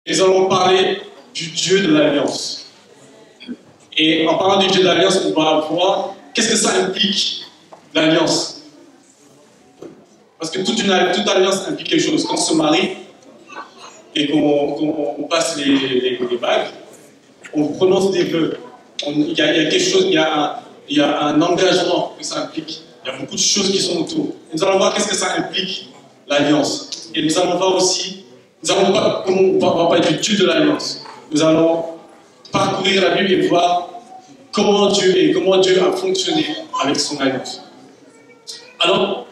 Nous allons parler du Dieu de l'Alliance. Et en parlant du Dieu de l'Alliance, on va voir qu'est-ce que ça implique, l'Alliance. Parce que toute alliance implique quelque chose. Quand on se marie et qu'on passe les bagues, on prononce des vœux. Il y a quelque chose, il y a un engagement que ça implique. Il y a beaucoup de choses qui sont autour. Et nous allons voir qu'est-ce que ça implique, l'Alliance. Et nous allons voir aussi, on va parler du Dieu de l'Alliance. Nous allons parcourir la Bible et voir comment Dieu a fonctionné avec son Alliance. Alors,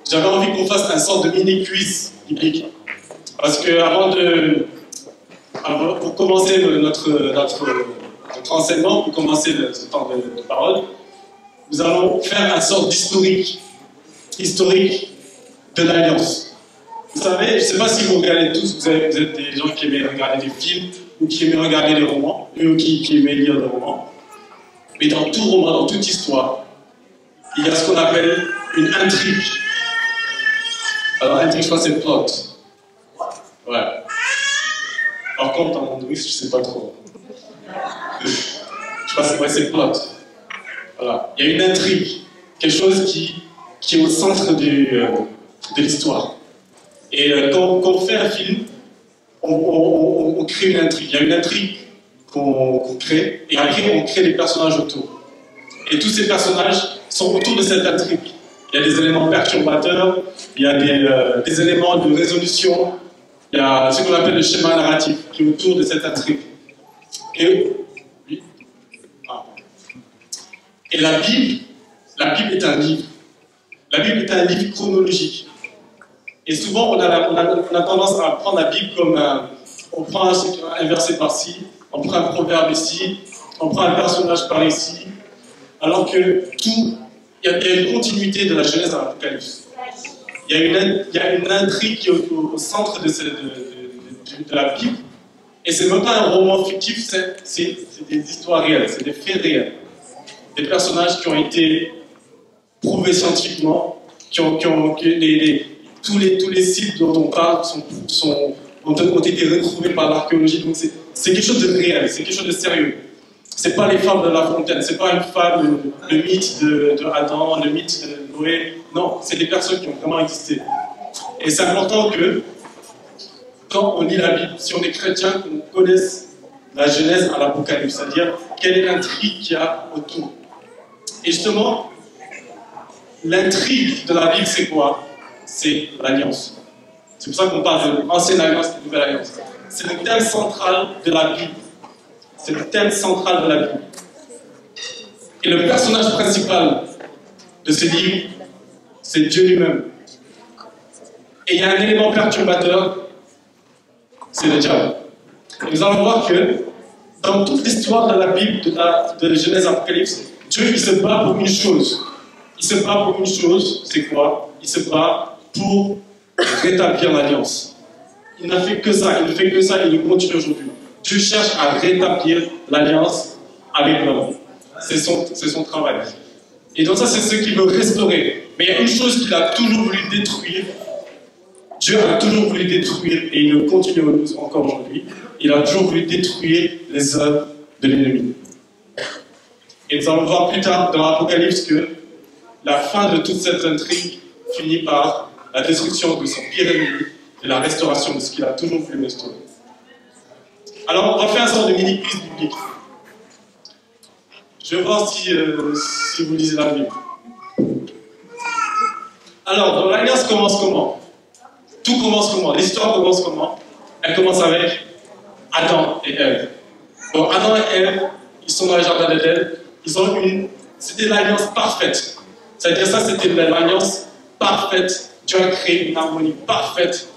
j'avais envie qu'on fasse un sorte de mini-quiz biblique. Parce que pour commencer notre enseignement, pour commencer ce temps de parole, nous allons faire un sorte d'historique de l'Alliance. Vous savez, je ne sais pas si vous regardez tous, vous êtes des gens qui aiment regarder des films, ou qui aiment regarder des romans, ou qui aiment lire des romans. Mais dans tout roman, dans toute histoire, il y a ce qu'on appelle une intrigue. Alors, intrigue, je crois que c'est plot. Ouais. Par contre, en anglais, je ne sais pas trop. Je crois que c'est plot. Voilà. Il y a une intrigue. Quelque chose qui est au centre de l'histoire. Et quand on fait un film, on crée une intrigue. Il y a une intrigue qu'on crée, et après, on crée des personnages autour. Et tous ces personnages sont autour de cette intrigue. Il y a des éléments perturbateurs, il y a des éléments de résolution, il y a ce qu'on appelle le schéma narratif qui est autour de cette intrigue. Et la Bible est un livre. La Bible est un livre chronologique. Et souvent, on a tendance à prendre la Bible comme on prend un verset par-ci, on prend un proverbe ici, on prend un personnage par ici, alors que il y a une continuité de la Genèse à l'Apocalypse. Il y a une intrigue qui est au centre de la Bible. Et c'est même pas un roman fictif, c'est des histoires réelles, c'est des faits réels. Des personnages qui ont été prouvés scientifiquement, tous les sites dont on parle ont été retrouvés par l'archéologie. Donc c'est quelque chose de réel, c'est quelque chose de sérieux. C'est pas les fables de La Fontaine, c'est pas une fable, le mythe de Adam, le mythe de Noé. Non, c'est des personnes qui ont vraiment existé. Et c'est important que, quand on lit la Bible, si on est chrétien, qu'on connaisse la Genèse à l'Apocalypse, c'est-à-dire quelle est l'intrigue qu'il y a autour. Et justement, l'intrigue de la Bible, c'est quoi? C'est l'Alliance. C'est pour ça qu'on parle de l'ancienne Alliance et de nouvelle Alliance. C'est le thème central de la Bible. C'est le thème central de la Bible. Et le personnage principal de ce livre, c'est Dieu lui-même. Et il y a un élément perturbateur, c'est le diable. Et nous allons voir que dans toute l'histoire de la Bible, de Genèse à l'Apocalypse, Dieu il se bat pour une chose. Il se bat pour une chose, c'est quoi? Il se bat pour rétablir l'alliance. Il n'a fait que ça, il ne fait que ça, il le continue aujourd'hui. Dieu cherche à rétablir l'alliance avec l'homme. C'est son travail. Et donc ça, c'est ce qu'il veut restaurer. Mais il y a une chose qu'il a toujours voulu détruire. Dieu a toujours voulu détruire, et il le continue encore aujourd'hui. Il a toujours voulu détruire les œuvres de l'ennemi. Et nous allons voir plus tard dans l'Apocalypse que la fin de toute cette intrigue finit par la destruction de son pire ennemi et la restauration de ce qu'il a toujours voulu restaurer. Alors, on va faire un sort de mini-quiz biblique. Je vais voir si vous lisez la Bible. Alors, dans l'Alliance commence comment? Tout commence comment? L'histoire commence comment? Elle commence avec Adam et Ève. Donc, Adam et Ève, ils sont dans le jardin d'Éden. C'était l'alliance parfaite. C'est-à-dire ça, c'était l'alliance parfaite. Dieu a créé une harmonie parfaite.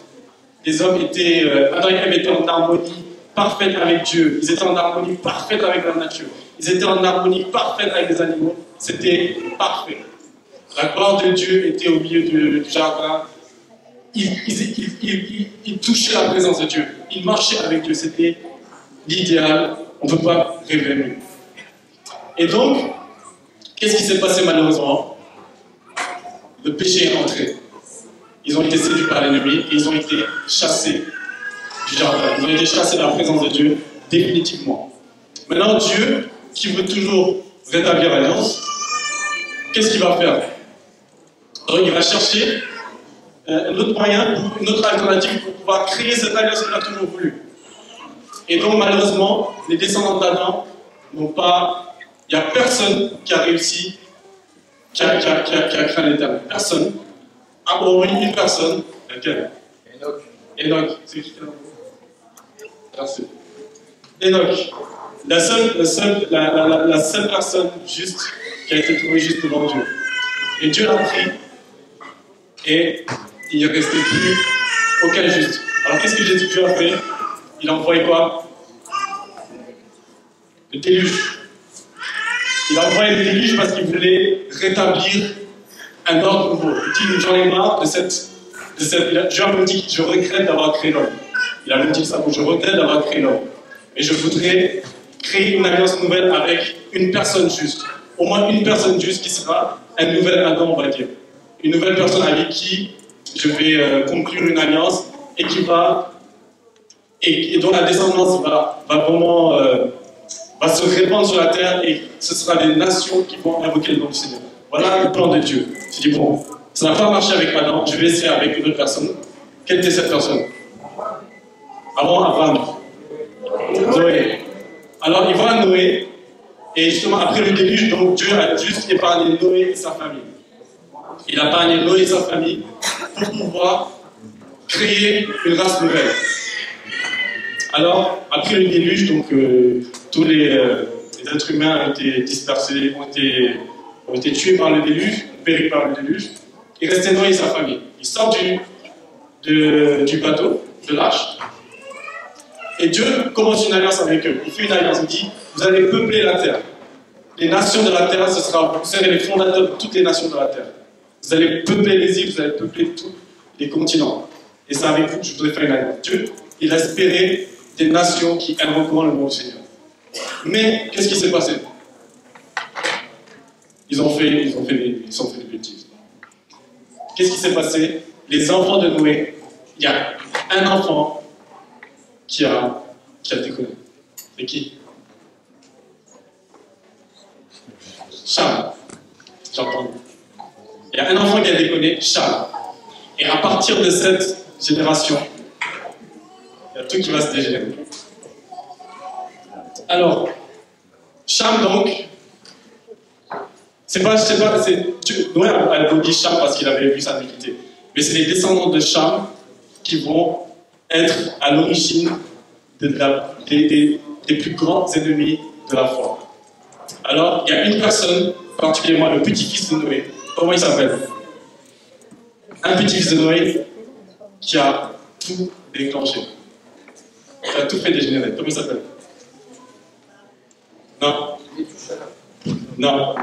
Les hommes Adam et Ève étaient en harmonie parfaite avec Dieu. Ils étaient en harmonie parfaite avec la nature. Ils étaient en harmonie parfaite avec les animaux. C'était parfait. La gloire de Dieu était au milieu du jardin. Ils touchaient la présence de Dieu. Ils marchaient avec Dieu. C'était l'idéal. On ne peut pas rêver mieux. Et donc, qu'est-ce qui s'est passé malheureusement? Le péché est entré. Ils ont été séduits par l'ennemi et ils ont été chassés du jardin. Ils ont été chassés de la présence de Dieu, définitivement. Maintenant, Dieu, qui veut toujours rétablir l'alliance, qu'est-ce qu'il va faire? Donc, il va chercher un autre moyen, une autre alternative pour pouvoir créer cette alliance qu'il a toujours voulu. Et donc, malheureusement, les descendants d'Adam n'ont pas... Il n'y a personne qui a réussi, qui a créé l'Éternel. Personne. Ah bon, oui, une personne. Laquelle? Enoch. Enoch. C'est qui? Merci. Enoch. La seule personne juste qui a été trouvée juste devant Dieu. Et Dieu l'a pris. Et il ne restait plus aucun juste. Alors qu'est-ce que Dieu a fait? Il a envoyé quoi? Le déluge. Il a envoyé le déluge parce qu'il voulait rétablir un ordre nouveau. Il dit, j'en ai marre de cette... Dieu a dit, je regrette d'avoir créé l'homme. Il a dit ça, je regrette d'avoir créé l'homme. Et je voudrais créer une alliance nouvelle avec une personne juste. Au moins une personne juste qui sera un nouvel Adam, on va dire. Une nouvelle personne avec qui je vais conclure une alliance et qui va... Et dont la descendance va vraiment... va se répandre sur la terre et ce sera des nations qui vont invoquer le nom du Seigneur. Voilà le plan de Dieu. Je dis, bon, ça n'a pas marché avec Adam, je vais essayer avec une autre personne. Quelle était cette personne? Avant Abraham. Noé. Alors il va à Noé, et justement après le déluge, donc Dieu a juste épargné Noé et sa famille. Il a épargné Noé et sa famille pour pouvoir créer une race nouvelle. Alors, après le déluge, donc tous les êtres humains ont été dispersés, ont été tués par le déluge, péris par le déluge. Il restait Noé et sa famille. Ils sortent du bateau, de l'arche, et Dieu commence une alliance avec eux. Il fait une alliance, il dit, vous allez peupler la terre. Les nations de la terre, vous serez les fondateurs de toutes les nations de la terre. Vous allez peupler les îles, vous allez peupler tous les continents. Et c'est avec vous que je voudrais faire une alliance. Dieu, il a espéré des nations qui invoqueront le nom du Seigneur. Mais qu'est-ce qui s'est passé? Ils ont fait des bêtises. Qu'est-ce qui s'est passé? Les enfants de Noé, il y a un enfant qui a déconné. C'est qui? Cham. J'entends. Il y a un enfant qui a déconné, Cham. Et à partir de cette génération, il y a tout qui va se dégénérer. Alors, Cham donc, Noé a dit Cham parce qu'il avait vu sa iniquité. Mais c'est les descendants de Cham qui vont être à l'origine des plus grands ennemis de la foi. Alors, il y a une personne, particulièrement le petit-fils de Noé. Comment il s'appelle? Un petit-fils de Noé qui a tout déclenché. Qui a tout fait dégénérer. Comment il s'appelle? Non. Non.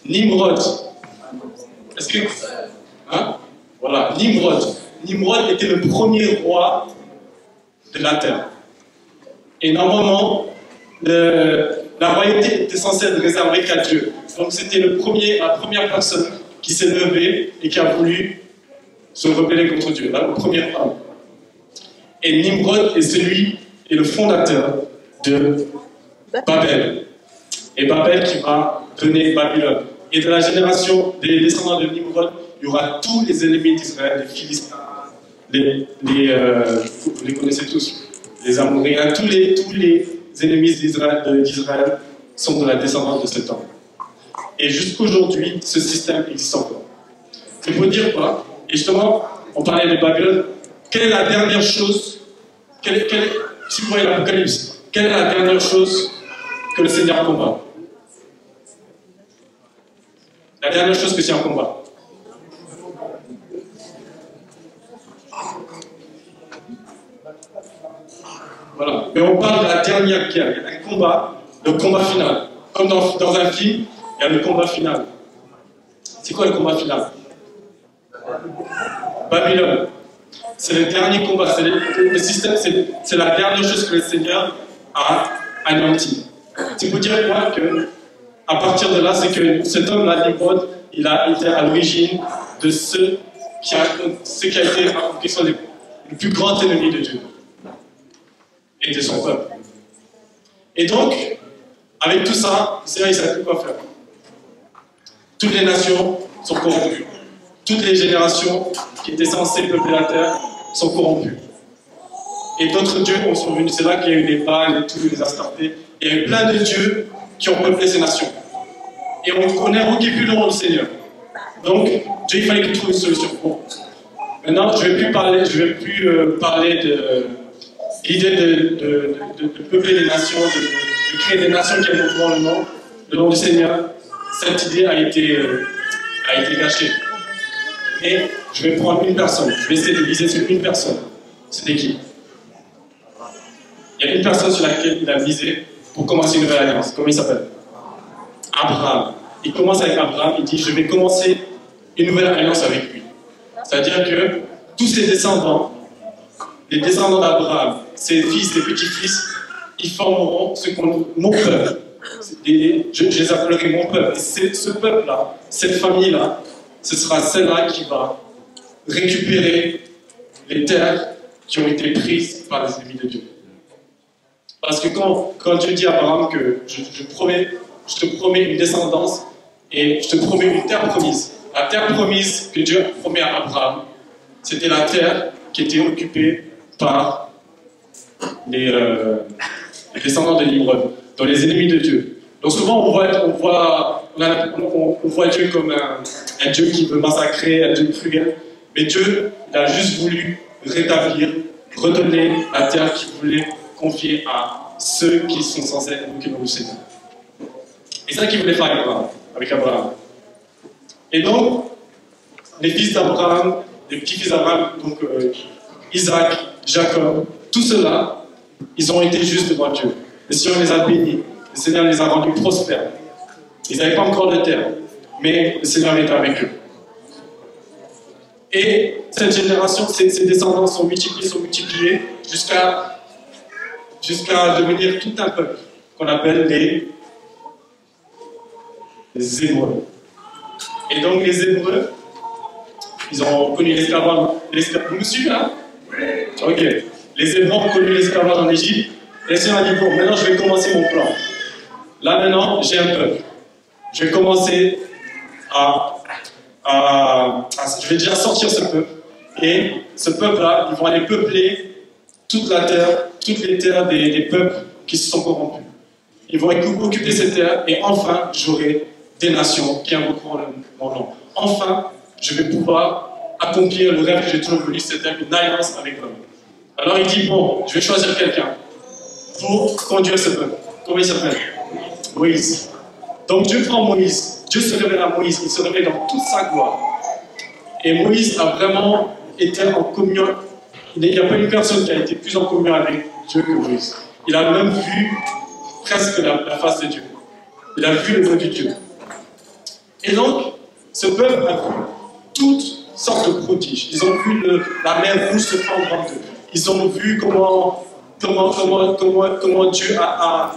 Nimrod. Est-ce que... Hein? Voilà, Nimrod. Nimrod était le premier roi de la terre. Et normalement, la royauté était censée être réservée qu'à Dieu. Donc c'était la première personne qui s'est levée et qui a voulu se rebeller contre Dieu. La première femme. Et Nimrod est le fondateur de Babel. Et Babel qui va donner Babylone. Et de la génération des descendants de Nimrod, il y aura tous les ennemis d'Israël, les Philistins, vous les connaissez tous, les Amoréens, tous les ennemis d'Israël sont de la descendance de cet homme. Et jusqu'aujourd'hui, ce système existe encore. C'est pour dire quoi? Et justement, on parlait de Babylone. Quelle est la dernière chose, si vous voyez l'Apocalypse, quelle est la dernière chose que le Seigneur combat? La dernière chose que c'est un combat. Voilà. Mais on parle de la dernière guerre. Il y a un combat, le combat final. Comme dans un film, il y a le combat final. C'est quoi le combat final? Babylone. C'est le dernier combat. Le système, c'est la dernière chose que le Seigneur a anéanti. C'est pour dire quoi que, à partir de là, c'est que cet homme-là, Nimrod, il a été à l'origine de ceux qui a été qui sont les plus grands ennemis de Dieu. et de son peuple. Et donc, avec tout ça, le Seigneur, il ne savait plus quoi faire. Toutes les nations sont corrompues. Toutes les générations qui étaient censées peupler la terre sont corrompues. Et d'autres dieux sont venus. C'est là qu'il y a eu les Baals et tous les Astartés. Il y a eu plein de dieux qui ont peuplé ces nations. Et on n'est plus devant le Seigneur. Donc, Dieu, il fallait qu'il trouve une solution. Bon. Maintenant, je ne vais plus parler de l'idée de peupler les nations, de créer des nations qui aiment devant le nom du Seigneur. Cette idée a été cachée. Et je vais prendre une personne. Je vais essayer de viser sur une personne. C'était qui? Il y a une personne sur laquelle il a misé pour commencer une nouvelle alliance. Comment il s'appelle? Abraham. Il commence avec Abraham, il dit, je vais commencer une nouvelle alliance avec lui. C'est-à-dire que tous ses descendants, les descendants d'Abraham, ses fils, ses petits-fils, ils formeront mon peuple. Je les appellerai mon peuple. Et ce peuple-là, cette famille-là, ce sera celle-là qui va récupérer les terres qui ont été prises par les ennemis de Dieu. Parce que quand Dieu dit à Abraham que je te promets une descendance et je te promets une terre promise. La terre promise que Dieu promet à Abraham, c'était la terre qui était occupée par les descendants de Nimrod, donc les ennemis de Dieu. Donc souvent on voit Dieu comme un Dieu qui veut massacrer, un Dieu cruel, mais Dieu il a juste voulu rétablir, redonner la terre qu'il voulait confier à ceux qui sont censés invoquer le Seigneur. Et c'est ça qu'il voulait faire avec Abraham. Et donc, les fils d'Abraham, les petits-fils d'Abraham, donc Isaac, Jacob, tout cela, ils ont été justes devant Dieu. Le Seigneur les a bénis, le Seigneur les a rendus prospères. Ils n'avaient pas encore de terre, mais le Seigneur était avec eux. Et cette génération, ces descendants sont multipliés, jusqu'à devenir tout un peuple qu'on appelle les Hébreux. Et donc les Hébreux, ils ont connu l'esclavage. Vous me suivez là? Ok. Les Hébreux ont connu l'esclavage en Égypte. Et le Seigneur a dit, bon, maintenant je vais commencer mon plan. Là maintenant, j'ai un peuple. Je vais commencer je vais déjà sortir ce peuple. Et ce peuple-là, ils vont aller peupler toute la terre, toutes les terres des peuples qui se sont corrompus. Ils vont occuper ces terres et enfin, j'aurai des nations qui invoqueront mon nom. Enfin, je vais pouvoir accomplir le rêve que j'ai toujours voulu, c'est-à-dire une alliance avec l'homme. Alors il dit, bon, je vais choisir quelqu'un pour conduire ce peuple. Comment il s'appelle? Moïse. Donc Dieu prend Moïse. Dieu se révèle à Moïse. Il se révèle dans toute sa gloire. Et Moïse a vraiment été en communion. Il n'y a pas une personne qui a été plus en communion avec Dieu que Moïse. Il a même vu presque la face de Dieu. Il a vu le nom de Dieu. Et donc, ce peuple a vu toutes sortes de prodiges. Ils ont vu la mer rouge se fendre en deux. Ils ont vu comment Dieu a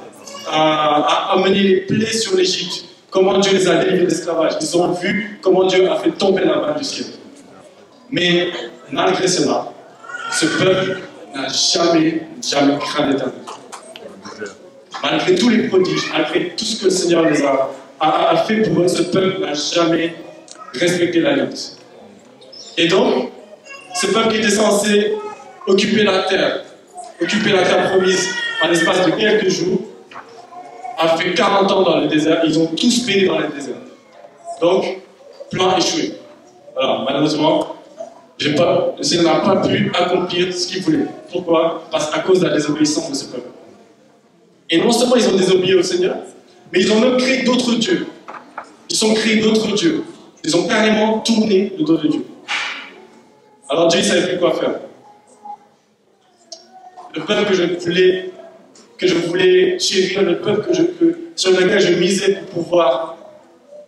amené les plaies sur l'Égypte. Comment Dieu les a délivrés de l'esclavage. Ils ont vu comment Dieu a fait tomber la main du ciel. Mais malgré cela, ce peuple n'a jamais craint l'Éternel. Malgré tous les prodiges, malgré tout ce que le Seigneur les a fait pour eux, ce peuple n'a jamais respecté l'alliance. Et donc, ce peuple qui était censé occuper la terre promise en l'espace de quelques jours, a fait 40 ans dans le désert, ils ont tous péri dans le désert. Donc, plan échoué. Alors, malheureusement, le Seigneur n'a pas pu accomplir ce qu'il voulait. Pourquoi? Parce qu'à cause de la désobéissance de ce peuple. Et non seulement ils ont désobéi au Seigneur, mais ils ont même créé d'autres dieux. Ils ont créé d'autres dieux. Ils ont carrément tourné le dos de Dieu. Alors Dieu ne savait plus quoi faire. Le peuple que je voulais chérir, le peuple sur lequel je misais pour pouvoir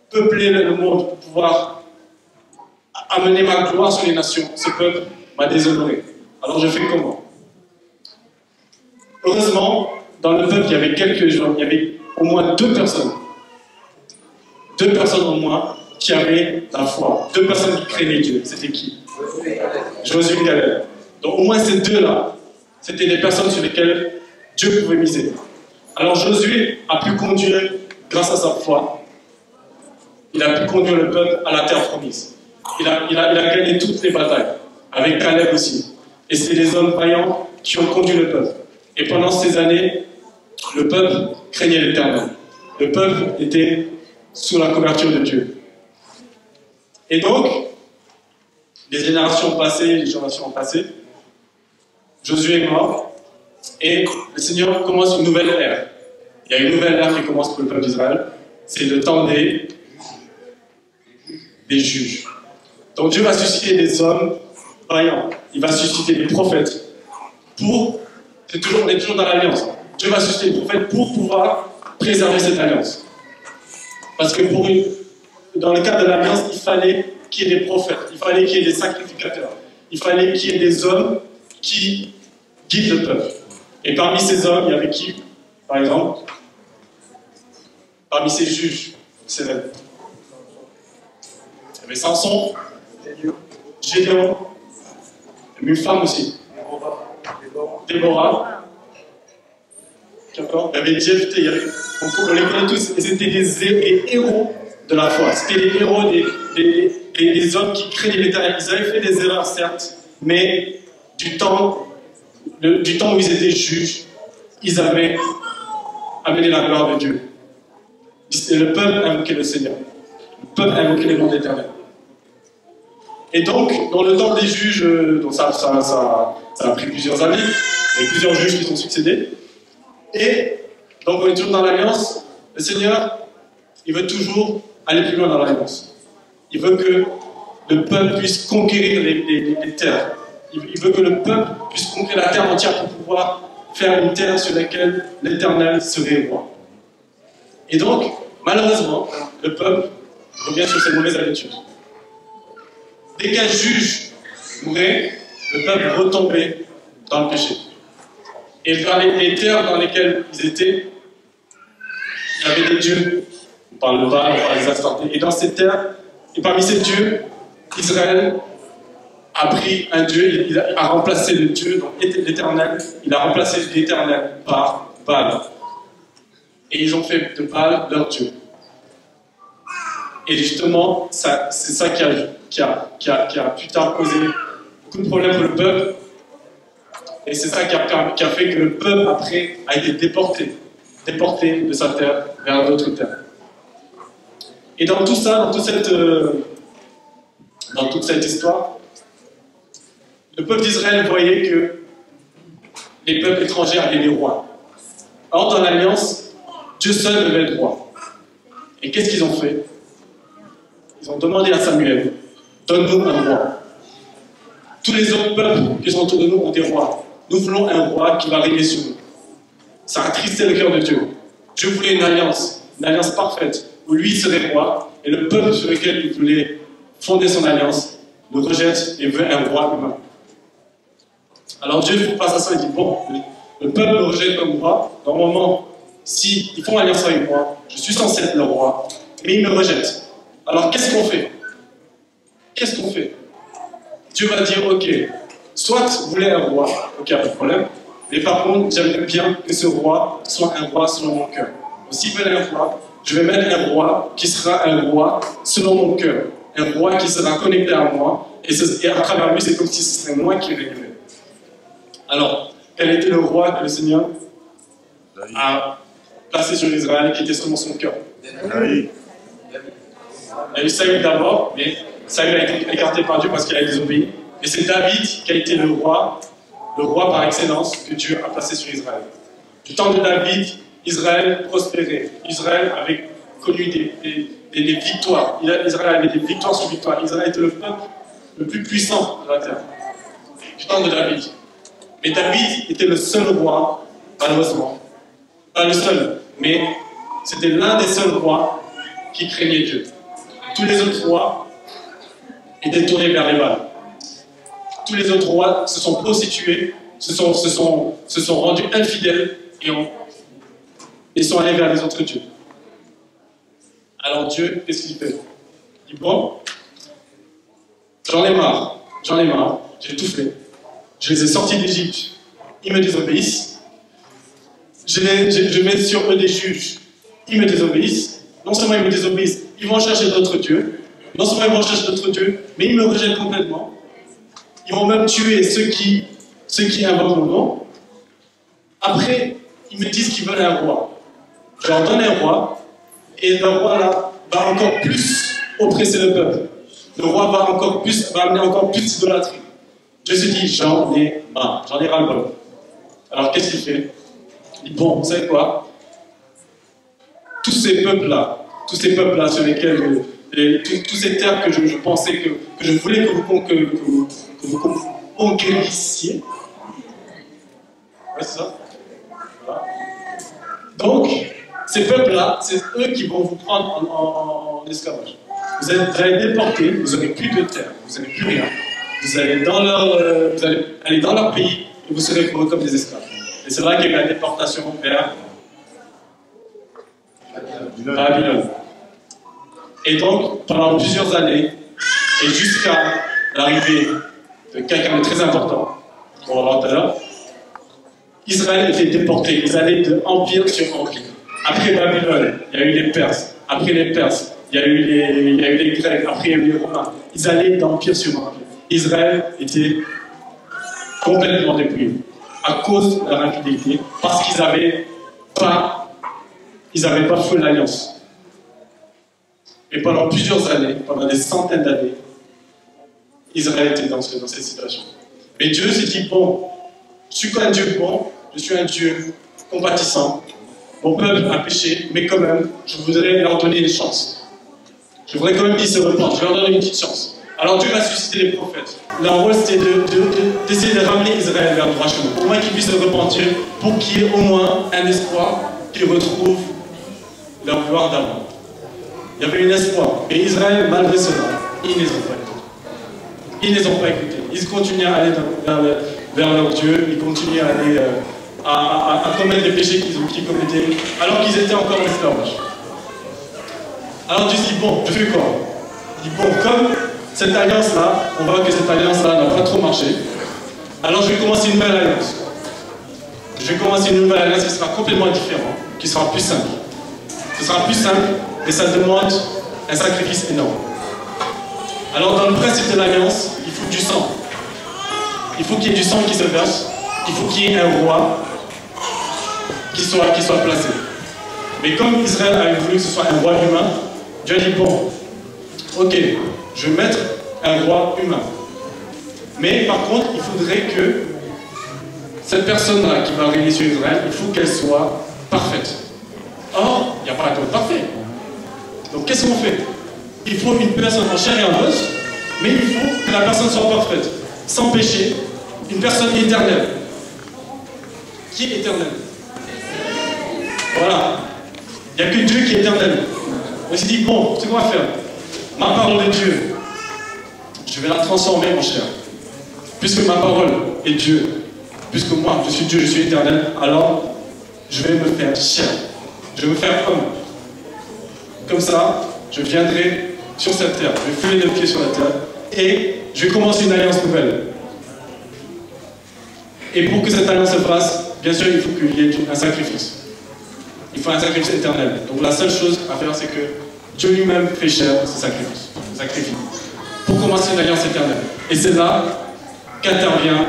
peupler le monde, pour pouvoir amener ma gloire sur les nations, ce peuple m'a déshonoré. Alors je fais comment? Heureusement, dans le peuple, il y avait quelques gens, il y avait au moins deux personnes au moins qui avaient la foi, deux personnes qui craignaient Dieu. C'était qui? Josué et Caleb. Donc au moins ces deux-là, c'était des personnes sur lesquelles Dieu pouvait miser. Alors Josué a pu conduire, grâce à sa foi, il a pu conduire le peuple à la terre promise. Il a gagné toutes les batailles, avec Caleb aussi. Et c'est des hommes vaillants qui ont conduit le peuple. Et pendant ces années, le peuple craignait l'Éternel. Le peuple était sous la couverture de Dieu. Et donc, les générations ont passé, Josué est mort, et le Seigneur commence une nouvelle ère. Il y a une nouvelle ère qui commence pour le peuple d'Israël. C'est le temps des juges. Donc Dieu va susciter des hommes vaillants. Il va susciter des prophètes on est toujours dans l'alliance. Dieu va susciter des prophètes pour pouvoir préserver cette alliance. Parce que dans le cadre de l'alliance, il fallait qu'il y ait des prophètes, il fallait qu'il y ait des sacrificateurs, il fallait qu'il y ait des hommes qui guident le peuple. Et parmi ces hommes, il y avait qui, par exemple? Parmi ces juges, il y avait Samson, Gédéon, une femme aussi, Déborah, il y avait Jephthé, on les connaît tous, et c'était des héros de la foi, c'était les héros des hommes qui créaient l'Éternel. Ils avaient fait des erreurs, certes, mais du temps où ils étaient juges, ils avaient amené la gloire de Dieu. Et le peuple invoquait le Seigneur. Le peuple invoquait le nom d'Éternel. Et donc, dans le temps des juges, donc ça a pris plusieurs années, il y a plusieurs juges qui sont succédés. Et donc, on est toujours dans l'alliance. Le Seigneur, il veut toujours aller plus loin dans l'alliance. Il veut que le peuple puisse conquérir les terres. Il veut que le peuple puisse conquérir la terre entière pour pouvoir faire une terre sur laquelle l'Éternel serait roi. Et donc, malheureusement, le peuple revient sur ses mauvaises habitudes. Dès qu'un juge mourait, le peuple retombait dans le péché. Et dans les terres dans lesquelles ils étaient, il y avait des dieux. On parle de Baal, on parle des Astartés. Et dans ces terres, et parmi ces dieux, Israël a pris un dieu, il a remplacé le Dieu, donc l'Éternel, il a remplacé l'Éternel par Baal. Et ils ont fait de Baal leur Dieu. Et justement, c'est ça qui a plus tard causé beaucoup de problèmes pour le peuple. Et c'est ça qui a fait que le peuple, après, a été déporté de sa terre vers d'autres terres. Et dans tout ça, dans toute cette histoire, le peuple d'Israël voyait que les peuples étrangers avaient des rois. Or, dans l'Alliance, Dieu seul devait être roi. Et qu'est-ce qu'ils ont fait? Ils ont demandé à Samuel, donne-nous un roi. Tous les autres peuples qui sont autour de nous ont des rois. Nous voulons un roi qui va régner sur nous. Ça a attristé le cœur de Dieu. Dieu voulait une alliance parfaite, où lui serait roi, et le peuple sur lequel il voulait fonder son alliance le rejette et veut un roi humain. Alors Dieu, face à ça, il dit, bon, le peuple me rejette comme roi, normalement, s'ils font alliance avec moi, je suis censé être le roi, mais ils me rejettent. Alors qu'est-ce qu'on fait? Dieu va dire, ok, soit vous voulez un roi, ok, pas de problème, mais par contre, j'aimerais bien que ce roi soit un roi selon mon cœur. Donc s'ils veulent un roi, je vais mettre un roi qui sera un roi selon mon cœur, un roi qui sera connecté à moi, et à travers lui, c'est comme si ce serait moi qui régnais. Alors, quel était le roi que le Seigneur a placé sur Israël, qui était selon son cœur? Il y a eu Saül d'abord, mais Saül a été écarté par Dieu parce qu'il a désobéi. Et c'est David qui a été le roi par excellence que Dieu a placé sur Israël. Du temps de David, Israël prospérait. Israël avait connu des victoires. Israël avait des victoires sur victoires. Israël était le peuple le plus puissant de la terre. Du temps de David. Mais David était le seul roi, malheureusement. Pas le seul, mais c'était l'un des seuls rois qui craignait Dieu. Tous les autres rois étaient tournés vers les Baals. Tous les autres rois se sont prostitués, se sont rendus infidèles et sont allés vers les autres dieux. Alors Dieu, qu'est-ce qu'il fait? Il dit, bon, j'en ai marre, j'ai tout fait. Je les ai sortis d'Égypte, ils me désobéissent. je mets sur eux des juges. Ils me désobéissent. Non seulement ils me désobéissent, ils vont chercher d'autres dieux. Non seulement ils vont chercher d'autres dieux, mais ils me rejettent complètement. Ils vont même tuer ceux qui invoquent mon nom. Après, ils me disent qu'ils veulent un roi. Je leur donne un roi, et le roi là va encore plus oppresser le peuple. Le roi va amener encore plus d'idolâtrie. Dieu se dit, j'en ai marre, j'en ai ras-le-bol. Alors qu'est-ce qu'il fait? Il dit, bon, vous savez quoi? Tous ces peuples-là sur lesquels, tous ces terres que je pensais que je voulais que vous conquérissiez. Ouais, c'est ça? Voilà. Donc, ces peuples-là, c'est eux qui vont vous prendre en esclavage. Vous allez déportés, vous n'aurez plus de terre, vous n'avez plus rien. Vous allez aller dans leur pays et vous serez pour eux comme des esclaves. Et c'est là qu'il y a eu la déportation vers Babylone. Et donc, pendant plusieurs années, et jusqu'à l'arrivée de quelqu'un de très important, qu'on va voir tout à l'heure, Israël était déporté. Ils allaient de empire sur empire. Après Babylone, il y a eu les Perses. Après les Perses, il y a eu les Grecs. Après, il y a eu les Romains. Ils allaient d'empire sur empire. Israël était complètement dépouillé à cause de leur infidélité, parce qu'ils n'avaient pas fait l'alliance. Et pendant plusieurs années, pendant des centaines d'années, Israël était dans cette situation. Mais Dieu s'est dit, bon, je suis un Dieu bon, je suis un Dieu compatissant, mon peuple a péché, mais quand même, je voudrais leur donner une chance. Je voudrais quand même qu'ils se repentent, je leur donne une petite chance. Alors Dieu va susciter les prophètes. Leur rôle, c'était d'essayer de ramener Israël vers le droit chemin, au moins qu'ils puissent se repentir, pour qu'il y ait au moins un espoir qu'ils retrouvent leur gloire d'avant. Il y avait un espoir. Mais Israël, malgré cela, ils ne les ont pas écoutés. Ils ne les ont pas écoutés. Ils continuaient à aller vers leur Dieu, ils continuaient à aller à commettre les péchés qu'ils commettaient, alors qu'ils étaient encore en esclavage. Alors Dieu dit, bon, je fais quoi? Il dit, bon, comme cette alliance-là, on voit que cette alliance-là n'a pas trop marché, alors je vais commencer une nouvelle alliance. Je vais commencer une nouvelle alliance qui sera complètement différente, qui sera plus simple. Ce sera plus simple, et ça demande un sacrifice énorme. Alors dans le principe de l'alliance, il faut du sang. Il faut qu'il y ait du sang qui se verse, il faut qu'il y ait un roi qui soit placé. Mais comme Israël avait voulu que ce soit un roi humain, Dieu a dit, bon, ok, je vais mettre un roi humain. Mais par contre, il faudrait que cette personne-là qui va régner sur Israël, il faut qu'elle soit parfaite. Or, il n'y a pas d'homme parfait. Donc qu'est-ce qu'on fait? Il faut une personne en chair et en os, mais il faut que la personne soit parfaite, sans péché, une personne éternelle. Qui est éternelle? Voilà. Il n'y a que Dieu qui est éternel. On s'est dit, bon, c'est quoi faire? Ma parole de Dieu, je vais la transformer en chair. Puisque ma parole est Dieu, puisque moi, je suis Dieu, je suis éternel, alors je vais me faire chair. Je vais me faire homme. Comme ça, je viendrai sur cette terre, je vais fouler les pieds sur la terre, et je vais commencer une alliance nouvelle. Et pour que cette alliance se fasse, bien sûr, il faut qu'il y ait un sacrifice. Il faut un sacrifice éternel. Donc la seule chose à faire, c'est que Dieu lui-même fait cher ce sacrifice. Pour commencer une alliance éternelle. Et c'est là qu'intervient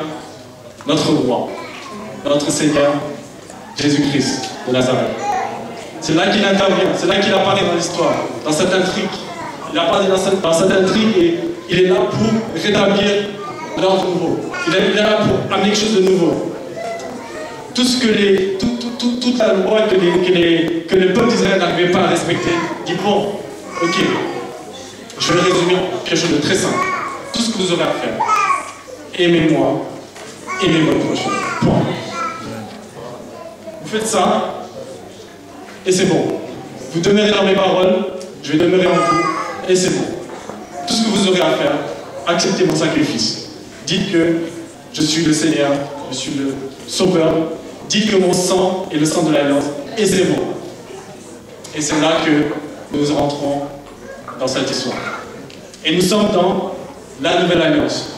notre roi, notre Seigneur, Jésus-Christ de Nazareth. C'est là qu'il intervient, c'est là qu'il apparaît dans l'histoire, dans cette intrigue. Il apparaît dans cette intrigue et il est là pour rétablir l'ordre nouveau. Il est là pour amener quelque chose de nouveau. Tout ce que toute la loi que le peuple d'Israël n'arrivait pas à respecter, dit bon, ok, je vais résumer en quelque chose de très simple. Tout ce que vous aurez à faire, aimez-moi, aimez votre prochain. Point. Vous faites ça, et c'est bon. Vous demeurez dans mes paroles, je vais demeurer en vous, et c'est bon. Tout ce que vous aurez à faire, acceptez mon sacrifice. Dites que je suis le Seigneur, je suis le Sauveur. Dites que mon sang est le sang de l'alliance, et c'est bon. Et c'est là que nous rentrons dans cette histoire. Et nous sommes dans la nouvelle alliance.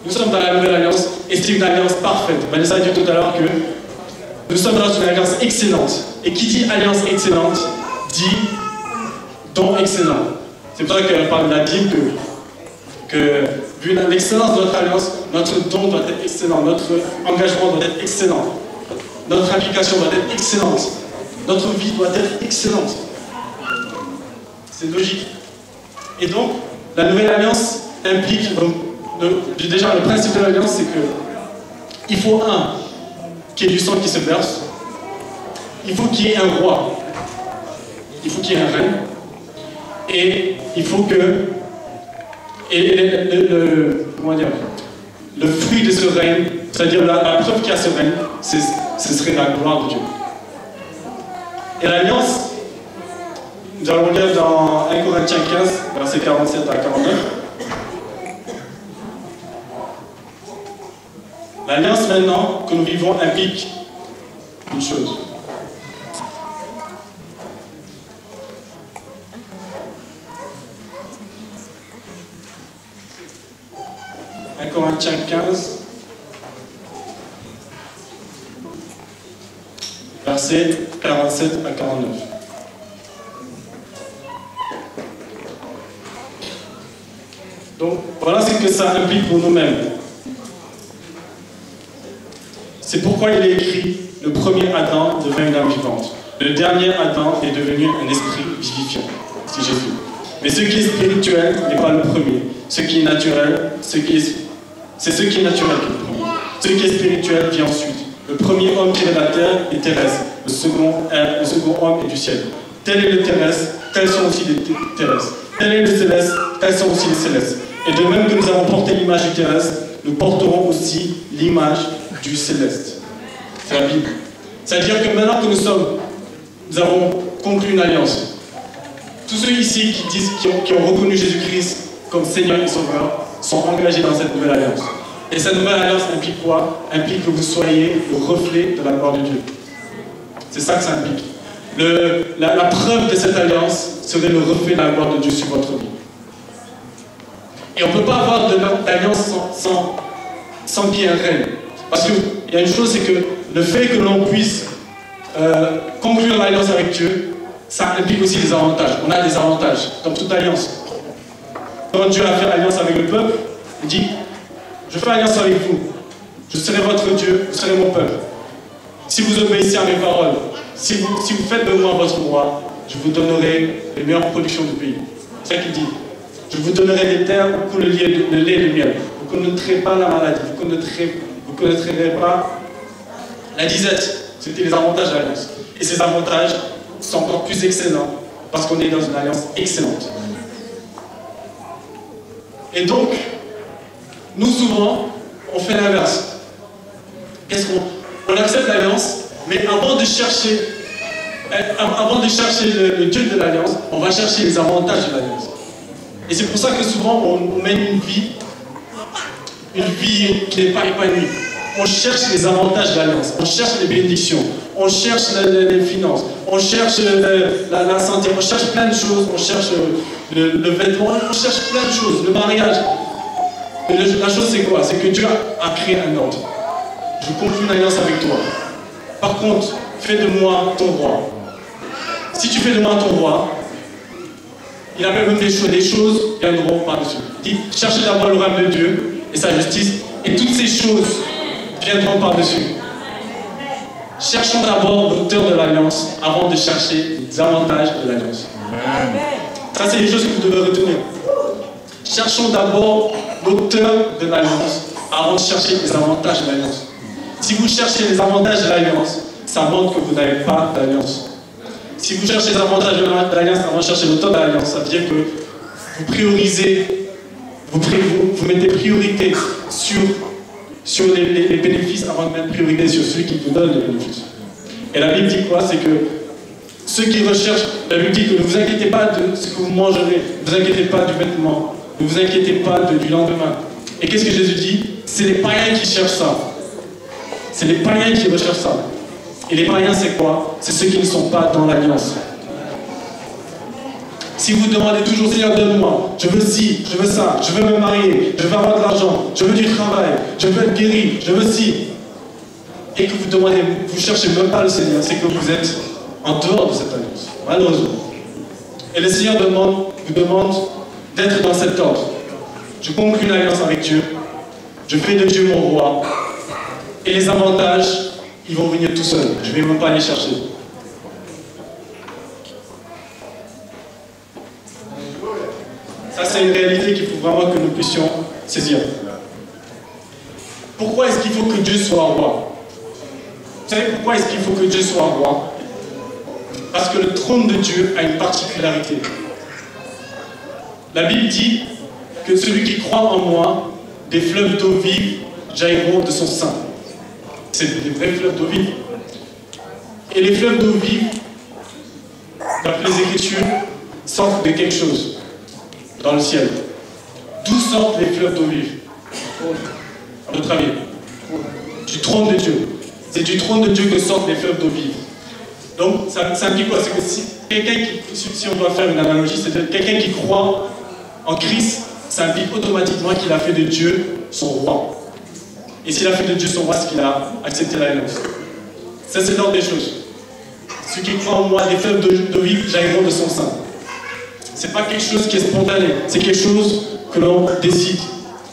Nous sommes dans la nouvelle alliance, et c'est une alliance parfaite. Vanessa a dit tout à l'heure que nous sommes dans une alliance excellente. Et qui dit alliance excellente, dit don excellent. C'est pour ça qu'on parle de la Bible que vu l'excellence de notre alliance, notre don doit être excellent, notre engagement doit être excellent, notre implication doit être excellente, notre vie doit être excellente. C'est logique. Et donc, la nouvelle alliance implique, donc, déjà le principe de l'alliance, c'est que il faut qu'il y ait du sang qui se verse, il faut qu'il y ait un roi, il faut qu'il y ait un règne, et il faut que comment dire, le fruit de ce règne, c'est-à-dire la preuve qu'il y a ce règne, ce serait la gloire de Dieu. Et l'alliance, nous allons lire dans 1 Corinthiens 15, versets 47 à 49. L'alliance maintenant que nous vivons implique une chose. Corinthiens 15, versets 47 à 49. Donc, voilà ce que ça implique pour nous-mêmes. C'est pourquoi il est écrit, le premier Adam devint une âme vivante. Le dernier Adam est devenu un esprit vivifiant. C'est Jésus. Mais ce qui est spirituel n'est pas le premier. Ce qui est naturel, c'est ce qui est naturel qui est le premier. Ce qui est spirituel vient ensuite. Le premier homme qui est de la terre est terrestre. Le second homme est du ciel. Tel est le terrestre, tels sont aussi les terrestres. Tel est le céleste, tels sont aussi les célestes. Et de même que nous avons porté l'image du terrestre, nous porterons aussi l'image du céleste. C'est la Bible. C'est-à-dire que maintenant que nous avons conclu une alliance, tous ceux ici qui ont reconnu Jésus-Christ comme Seigneur et Sauveur sont engagés dans cette nouvelle alliance. Et cette nouvelle alliance implique quoi? Implique que vous soyez le reflet de la gloire de Dieu. C'est ça que ça implique. La preuve de cette alliance serait le reflet de la gloire de Dieu sur votre vie. Et on ne peut pas avoir d'alliance sans qu'il y ait un règne. Parce qu'il y a une chose, c'est que le fait que l'on puisse conclure l'alliance avec Dieu, ça implique aussi des avantages. On a des avantages, comme toute alliance. Quand Dieu a fait alliance avec le peuple, il dit, je fais alliance avec vous. Je serai votre Dieu, vous serez mon peuple. Si vous obéissez à mes paroles, si vous faites de moi votre roi, je vous donnerai les meilleures productions du pays. C'est ça qu'il dit. Je vous donnerai des terres pour le lait et le miel. Vous ne connaîtrez pas la maladie, vous ne connaîtrez pas la disette. C'était les avantages de l'alliance. Et ces avantages sont encore plus excellents parce qu'on est dans une alliance excellente. Et donc, nous souvent, on fait l'inverse. Qu'est-ce qu'on accepte l'alliance, mais avant de chercher le Dieu de l'alliance, on va chercher les avantages de l'alliance. Et c'est pour ça que souvent on mène une vie qui n'est pas épanouie. On cherche les avantages de l'alliance, on cherche les bénédictions, on cherche les finances, on cherche la santé, on cherche plein de choses, on cherche le vêtement, on cherche plein de choses, le mariage. Et la chose c'est quoi? C'est que Dieu a créé un ordre. Je conclue une alliance avec toi. Par contre, fais de moi ton roi. Si tu fais de moi ton roi, il a même des choses viendront par-dessus. Il dit, cherchez d'abord le royaume de Dieu et sa justice, et toutes ces choses viendront par-dessus. Cherchons d'abord l'auteur de l'alliance avant de chercher les avantages de l'alliance. Ça, c'est les choses que vous devez retenir. Cherchons d'abord l'auteur de l'alliance avant de chercher les avantages de l'alliance. Si vous cherchez les avantages de l'alliance, ça montre que vous n'avez pas d'alliance. Si vous cherchez les avantages de l'alliance avant de chercher l'auteur de l'alliance, ça veut dire que vous priorisez, vous mettez priorité sur les bénéfices avant de mettre priorité sur celui qui vous donne les bénéfices. Et la Bible dit quoi? C'est que ceux qui recherchent, la Bible dit que ne vous inquiétez pas de ce que vous mangerez, ne vous inquiétez pas du vêtement, ne vous inquiétez pas du lendemain. Et qu'est-ce que Jésus dit? C'est les païens qui cherchent ça. C'est les païens qui recherchent ça. Et les païens, c'est quoi? C'est ceux qui ne sont pas dans l'alliance. Si vous demandez toujours, Seigneur, donne-moi, je veux ci, je veux ça, je veux me marier, je veux avoir de l'argent, je veux du travail, je veux être guéri, je veux ci. et que vous cherchez même pas le Seigneur, c'est que vous êtes en dehors de cette alliance, malheureusement. Et le Seigneur vous demande d'être dans cet ordre. Je conclue une alliance avec Dieu, je fais de Dieu mon roi, et les avantages, ils vont venir tout seuls. Je ne vais même pas les chercher. Ça, c'est une réalité qu'il faut vraiment que nous puissions saisir. Pourquoi est-ce qu'il faut que Dieu soit roi? Vous savez pourquoi est-ce qu'il faut que Dieu soit roi? Parce que le trône de Dieu a une particularité. La Bible dit que celui qui croit en moi, des fleuves d'eau vive jailliront de son sein. C'est des vrais fleuves d'eau vive. Et les fleuves d'eau vive, d'après les Écritures, sortent de quelque chose dans le ciel. D'où sortent les fleuves d'eau vive? À votre avis? Du trône de Dieu. C'est du trône de Dieu que sortent les fleuves d'eau vive. Donc, ça implique quoi? C'est que si on doit faire une analogie, c'est quelqu'un qui croit en Christ, ça implique automatiquement qu'il a fait de Dieu son roi. Et s'il a fait de Dieu son roi, c'est qu'il a accepté l'alliance. Ça, c'est l'ordre des choses. Celui qui croit en moi, les fleuves d'eau vive jailliront de son sein. C'est pas quelque chose qui est spontané, c'est quelque chose que l'on décide.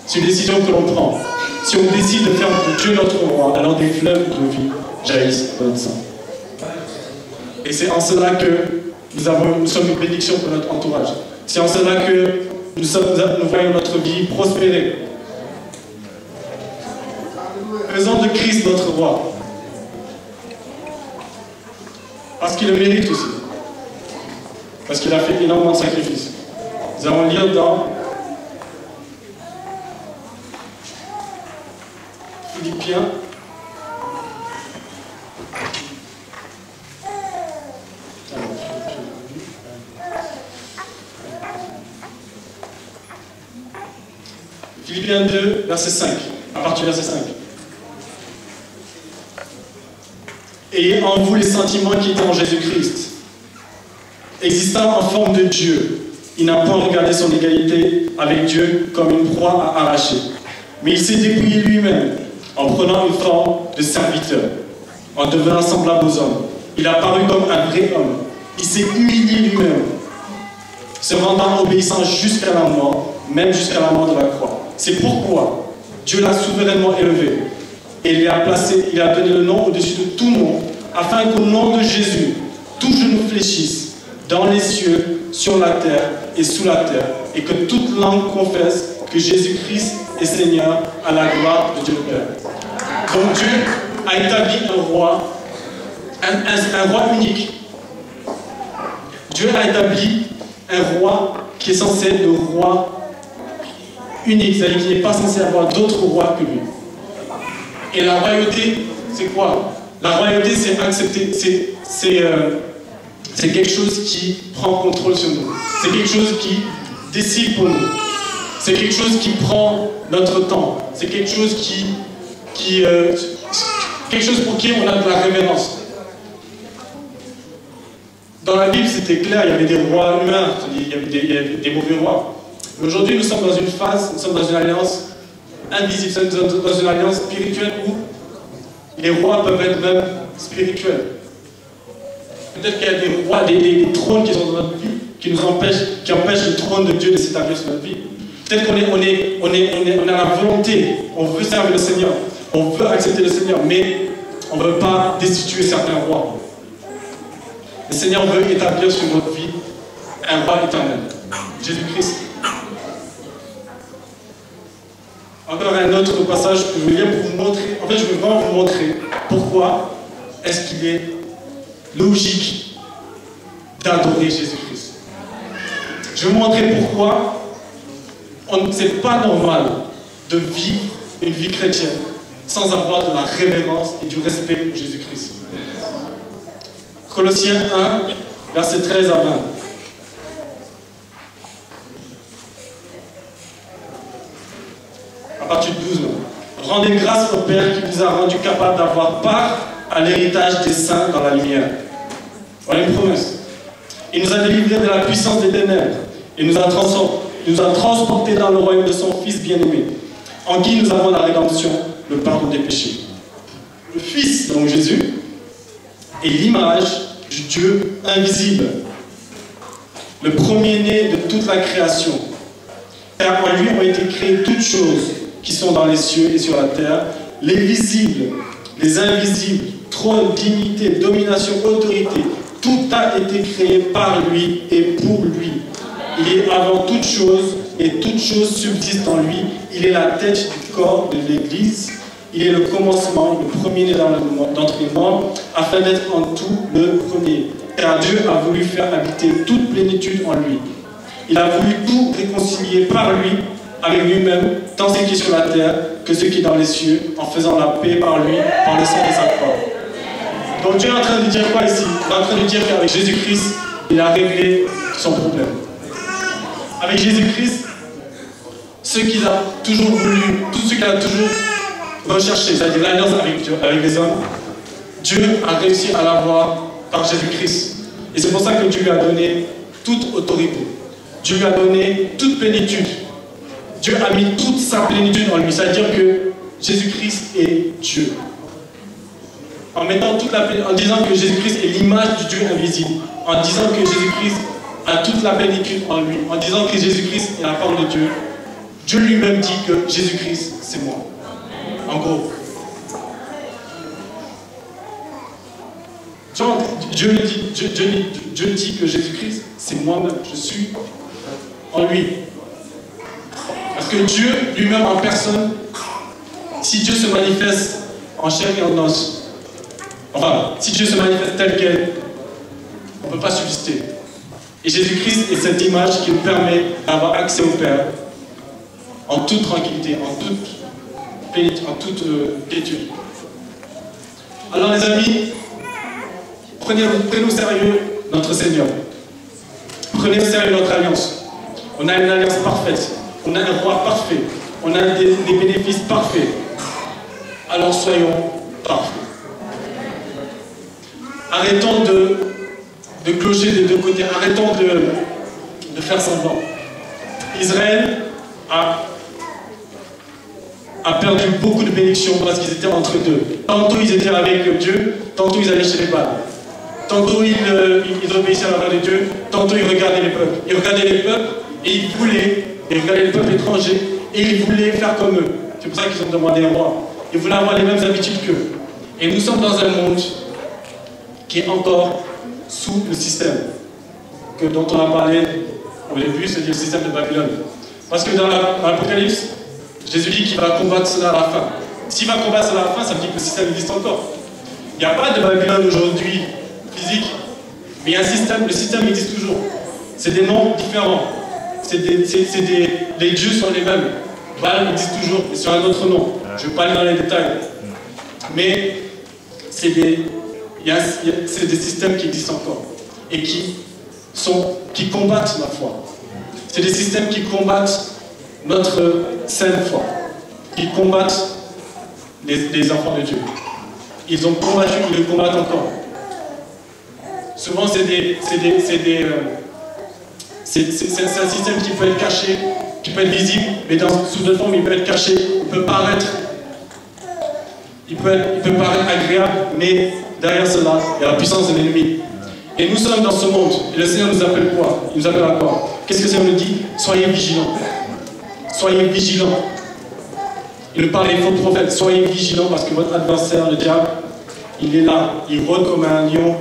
C'est une décision que l'on prend. Si on décide de faire de Dieu notre roi, alors des fleuves d'eau vive jaillissent de notre sein. Et c'est en cela que nous sommes une bénédiction pour notre entourage. C'est en cela que nous voyons notre vie prospérer. Faisons de Christ notre roi. Parce qu'il le mérite aussi. Parce qu'il a fait énormément de sacrifices. Nous allons lire dans Philippiens. Philippiens 2, verset 5, à partir du verset 5. Ayez en vous les sentiments qui étaient en Jésus-Christ. Existant en forme de Dieu, il n'a pas regardé son égalité avec Dieu comme une proie à arracher. Mais il s'est dépouillé lui-même en prenant une forme de serviteur, en devenant semblable aux hommes. Il a paru comme un vrai homme. Il s'est humilié lui-même, se rendant obéissant jusqu'à la mort, même jusqu'à la mort de la croix. C'est pourquoi Dieu l'a souverainement élevé et il a donné le nom au-dessus de tout nom, afin qu'au nom de Jésus, tout genou fléchisse dans les cieux, sur la terre et sous la terre, et que toute langue confesse que Jésus-Christ est Seigneur à la gloire de Dieu le Père. Donc Dieu a établi un roi, un roi unique. Dieu a établi un roi qui est censé être le roi unique, c'est-à-dire qu'il n'est pas censé avoir d'autres rois que lui. Et la royauté, c'est quoi? La royauté, c'est accepter, c'est quelque chose qui prend contrôle sur nous. C'est quelque chose qui décide pour nous. C'est quelque chose qui prend notre temps. C'est quelque chose quelque chose pour qui on a de la révérence. Dans la Bible, c'était clair, il y avait des rois humains, il y avait des mauvais rois. Mais aujourd'hui, nous sommes dans une phase, nous sommes dans une alliance invisible, nous sommes dans une alliance spirituelle où les rois peuvent être même spirituels. Peut-être qu'il y a des rois, des trônes qui sont dans notre vie, qui empêchent le trône de Dieu de s'établir sur notre vie. Peut-être qu'on a la volonté, on veut servir le Seigneur, on veut accepter le Seigneur, mais on ne veut pas destituer certains rois. Le Seigneur veut établir sur notre vie un roi éternel, Jésus-Christ. Encore un autre passage que je veux lire pour vous montrer. En fait, je veux vraiment vous montrer pourquoi est-ce qu'il est logique d'adorer Jésus-Christ. Je vais vous montrer pourquoi c'est pas normal de vivre une vie chrétienne sans avoir de la révérence et du respect pour Jésus-Christ. Colossiens 1, versets 13 à 20. À partir de 12. Rendez grâce au Père qui vous a rendu capable d'avoir part à l'héritage des saints dans la lumière. Voilà une promesse. Il nous a délivrés de la puissance des ténèbres et nous a transportés dans le royaume de son Fils bien-aimé, en qui nous avons la rédemption, le pardon des péchés. le Fils, donc Jésus, est l'image du Dieu invisible, le premier-né de toute la création. Car en lui ont été créées toutes choses qui sont dans les cieux et sur la terre, les visibles, les invisibles, trône, dignité, domination, autorité. Tout a été créé par lui et pour lui. Il est avant toute chose et toute chose subsiste en lui. Il est la tête du corps de l'Église. Il est le commencement, le premier-né d'entre les morts, afin d'être en tout le premier. Car Dieu a voulu faire habiter toute plénitude en lui. Il a voulu tout réconcilier par lui, avec lui-même, tant ce qui est sur la terre que ce qui est dans les cieux, en faisant la paix par lui, par le sang de sa croix. Donc Dieu est en train de dire quoi ici? Il est en train de dire qu'avec Jésus-Christ, il a réglé son problème. Avec Jésus-Christ, ce qu'il a toujours voulu, tout ce qu'il a toujours recherché, c'est-à-dire l'alliance avec Dieu, avec les hommes, Dieu a réussi à l'avoir par Jésus-Christ. Et c'est pour ça que Dieu lui a donné toute autorité. Dieu lui a donné toute plénitude. Dieu a mis toute sa plénitude en lui. C'est-à-dire que Jésus-Christ est Dieu. En disant que Jésus-Christ est l'image du Dieu invisible. En disant que Jésus-Christ a toute la plénitude en lui. En disant que Jésus-Christ est la forme de Dieu. Dieu lui-même dit que Jésus-Christ, c'est moi. En gros. Dieu dit que Jésus-Christ, c'est moi-même. Je suis en lui. Parce que Dieu lui-même en personne, si Dieu se manifeste en chair et en os, enfin, si Dieu se manifeste tel quel, on ne peut pas subsister. Et Jésus-Christ est cette image qui nous permet d'avoir accès au Père en toute tranquillité, en toute quiétude. Alors les amis, prenez au sérieux notre Seigneur. Prenez au sérieux notre alliance. On a une alliance parfaite. On a un roi parfait. On a des bénéfices parfaits. Alors soyons parfaits. Arrêtons de clocher des deux côtés. Arrêtons de faire semblant. Israël a perdu beaucoup de bénédictions parce qu'ils étaient entre deux. Tantôt ils étaient avec Dieu, tantôt ils allaient chez les Baals. Tantôt ils obéissaient à la voix de Dieu, tantôt ils regardaient les peuples. Ils regardaient les peuples et ils regardaient les peuples étrangers et ils voulaient faire comme eux. C'est pour ça qu'ils ont demandé un roi. Ils voulaient avoir les mêmes habitudes qu'eux. Et nous sommes dans un monde qui est encore sous le système dont on a parlé au début, c'est-à-dire le système de Babylone. Parce que dans l'Apocalypse, Jésus dit qu'il va combattre cela à la fin. S'il va combattre cela à la fin, ça veut dire que le système existe encore. Il n'y a pas de Babylone aujourd'hui physique, mais il y a un système, le système existe toujours. C'est des noms différents. Les dieux sont les mêmes. Baal existe toujours, mais sur un autre nom. Je ne vais pas aller dans les détails. Mais c'est des systèmes qui existent encore et qui combattent la foi. C'est des systèmes qui combattent notre sainte foi, qui combattent les enfants de Dieu. Ils ont combattu, ils le combattent encore. Souvent, c'est un système qui peut être caché, qui peut être visible, mais sous d'autres formes, il peut être caché, il peut paraître agréable, mais derrière cela, il y a la puissance de l'ennemi. Et nous sommes dans ce monde, et le Seigneur nous appelle quoi? Il nous appelle à quoi? Qu'est-ce que le Seigneur nous dit? Soyez vigilants. Soyez vigilants. Il nous parle des faux prophètes. Soyez vigilants parce que votre adversaire, le diable, il est là. Il rôde comme un lion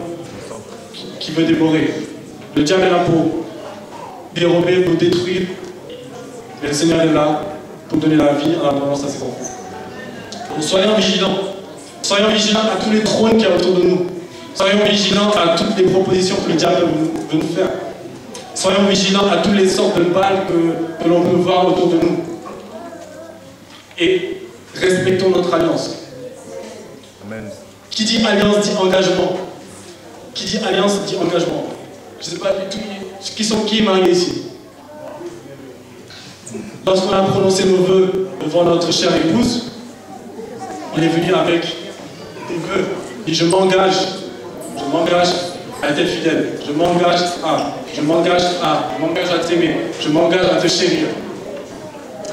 qui veut dévorer. Le diable est là pour dérober, pour détruire. Et le Seigneur est là pour donner la vie en abondance à ses enfants. Donc soyons vigilants. Soyons vigilants à tous les trônes qu'il y a autour de nous. Soyons vigilants à toutes les propositions que le diable veut nous faire. Soyons vigilants à toutes les sortes de balles que l'on peut voir autour de nous. Et respectons notre alliance. Amen. Qui dit alliance dit engagement. Qui dit alliance dit engagement. Je ne sais pas du tout qui est marié ici. Lorsqu'on a prononcé nos vœux devant notre chère épouse, on est venu avec des vœux. Et je m'engage à être fidèle. Je m'engage à t'aimer. Je m'engage à te chérir.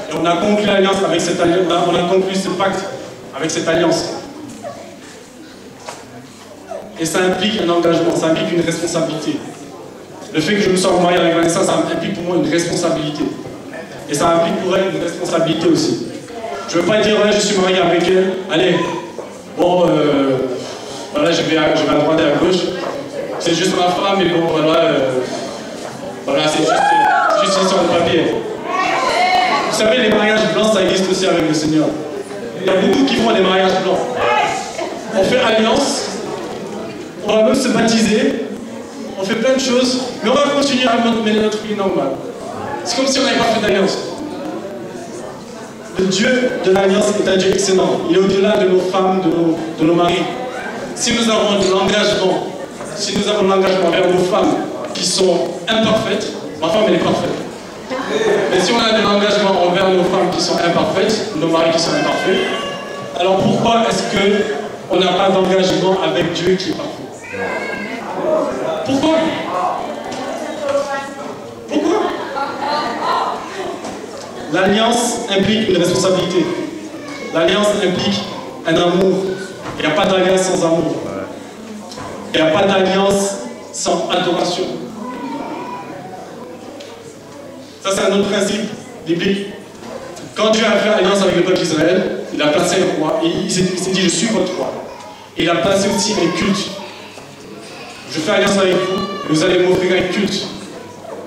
Et on a conclu l'alliance avec cette alliance. On a conclu ce pacte avec cette alliance. Et ça implique un engagement, ça implique une responsabilité. Le fait que je me sois marié avec Vanessa, ça implique pour moi une responsabilité. Et ça implique pour elle une responsabilité aussi. Je ne veux pas dire, ouais, je suis marié avec elle, allez, bon, voilà, je vais à droite et à gauche. C'est juste ma femme, mais bon, voilà, voilà, c'est juste sur le papier. Vous savez, les mariages blancs, ça existe aussi avec le Seigneur. Il y a beaucoup qui font des mariages blancs. On fait alliance, on va même se baptiser, on fait plein de choses, mais on va continuer à mener notre vie normale. C'est comme si on n'avait pas fait d'alliance. Le Dieu de l'alliance est un Dieu excellent. Il est au-delà de nos femmes, de nos maris. Si nous avons de l'engagement, si nous avons de l'engagement vers nos femmes qui sont imparfaites, ma femme elle est parfaite. Mais si on a de l'engagement envers nos femmes qui sont imparfaites, nos maris qui sont imparfaits, alors pourquoi est-ce qu'on n'a pas d'engagement avec Dieu qui est parfait? Pourquoi? Pourquoi? L'alliance implique une responsabilité. L'alliance implique un amour. Il n'y a pas d'alliance sans amour. Il n'y a pas d'alliance sans adoration. Ça, c'est un autre principe biblique. Quand Dieu a fait alliance avec le peuple d'Israël, il a placé un roi. Et il s'est dit, je suis votre roi. Et il a placé aussi un culte. Je fais alliance avec vous, et vous allez m'offrir un culte.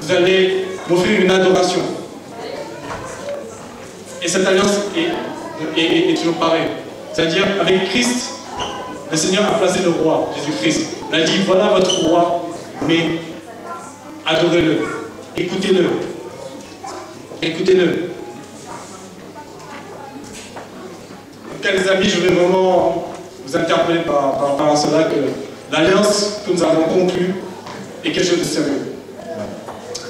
Vous allez m'offrir une adoration. Et cette alliance est toujours pareille. C'est-à-dire, avec Christ, le Seigneur a placé le roi, Jésus-Christ. Il a dit, voilà votre roi, mais adorez-le, écoutez-le. Écoutez-le. Donc, les amis, je vais vraiment vous interpeller par rapport à cela, que l'alliance que nous avons conclue est quelque chose de sérieux.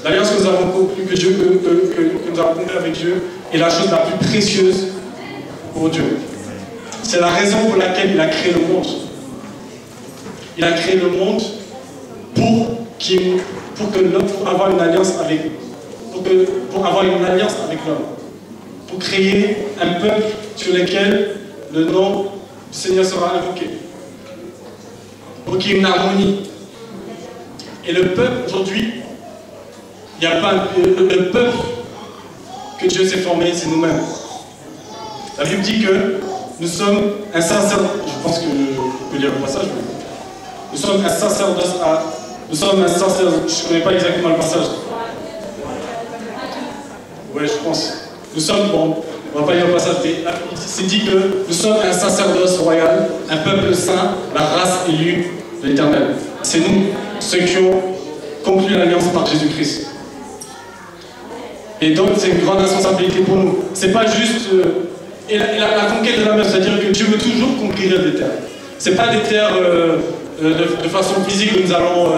L'alliance que nous avons conclue, que nous avons conclue avec Dieu, est la chose la plus précieuse pour Dieu. C'est la raison pour laquelle il a créé le monde. Il a créé le monde pour que l'homme, pour avoir une alliance avec lui. Pour avoir une alliance avec l'homme. Pour créer un peuple sur lequel le nom du Seigneur sera invoqué. Pour qu'il y ait une harmonie. Et le peuple, aujourd'hui, il n'y a pas le peuple que Dieu s'est formé, c'est nous-mêmes. La Bible dit que nous sommes un sacerdoce. Je pense que je peux lire le passage. Nous sommes un sacerdoce à. Nous sommes un sacerdoce. Je ne connais pas exactement le passage. Oui, je pense. Nous sommes, bon, on ne va pas lire le passage, mais c'est dit que nous sommes un sacerdoce royal, un peuple saint, la race élue de l'Éternel. C'est nous, ceux qui ont conclu l'alliance par Jésus-Christ. Et donc, c'est une grande responsabilité pour nous. C'est pas juste. Et la conquête de la mer, c'est-à-dire que Dieu veut toujours conquérir des terres. Ce n'est pas des terres de façon physique où nous allons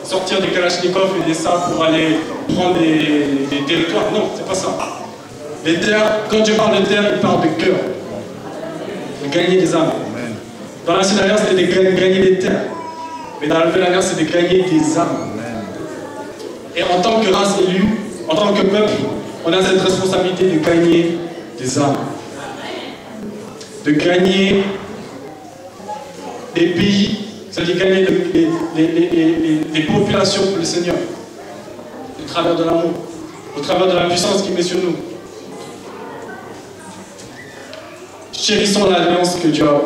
sortir des kalachnikovs et des sabres pour aller prendre des territoires. Non, c'est pas ça. Les terres, quand Dieu parle de terre, il parle de cœur. De gagner des âmes. Dans l'ancienne alliance, c'était de gagner des terres. Mais dans la nouvelle alliance, c'est de gagner des âmes. Et en tant que race élue, en tant que peuple, on a cette responsabilité de gagner des âmes. De gagner des pays, c'est-à-dire gagner les populations pour le Seigneur. Au travers de l'amour, au travers de la puissance qu'il met sur nous. Chérissons l'alliance que Dieu a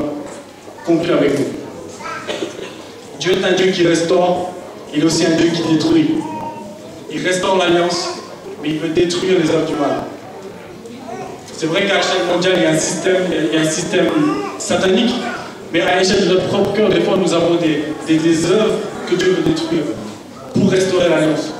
conclue avec nous. Dieu est un Dieu qui restaure, il est aussi un Dieu qui détruit. Il restaure l'alliance, mais il veut détruire les œuvres du mal. C'est vrai qu'à l'échelle mondiale, il y a un système satanique, mais à l'échelle de notre propre cœur, des fois, nous avons des œuvres que Dieu veut détruire pour restaurer l'alliance.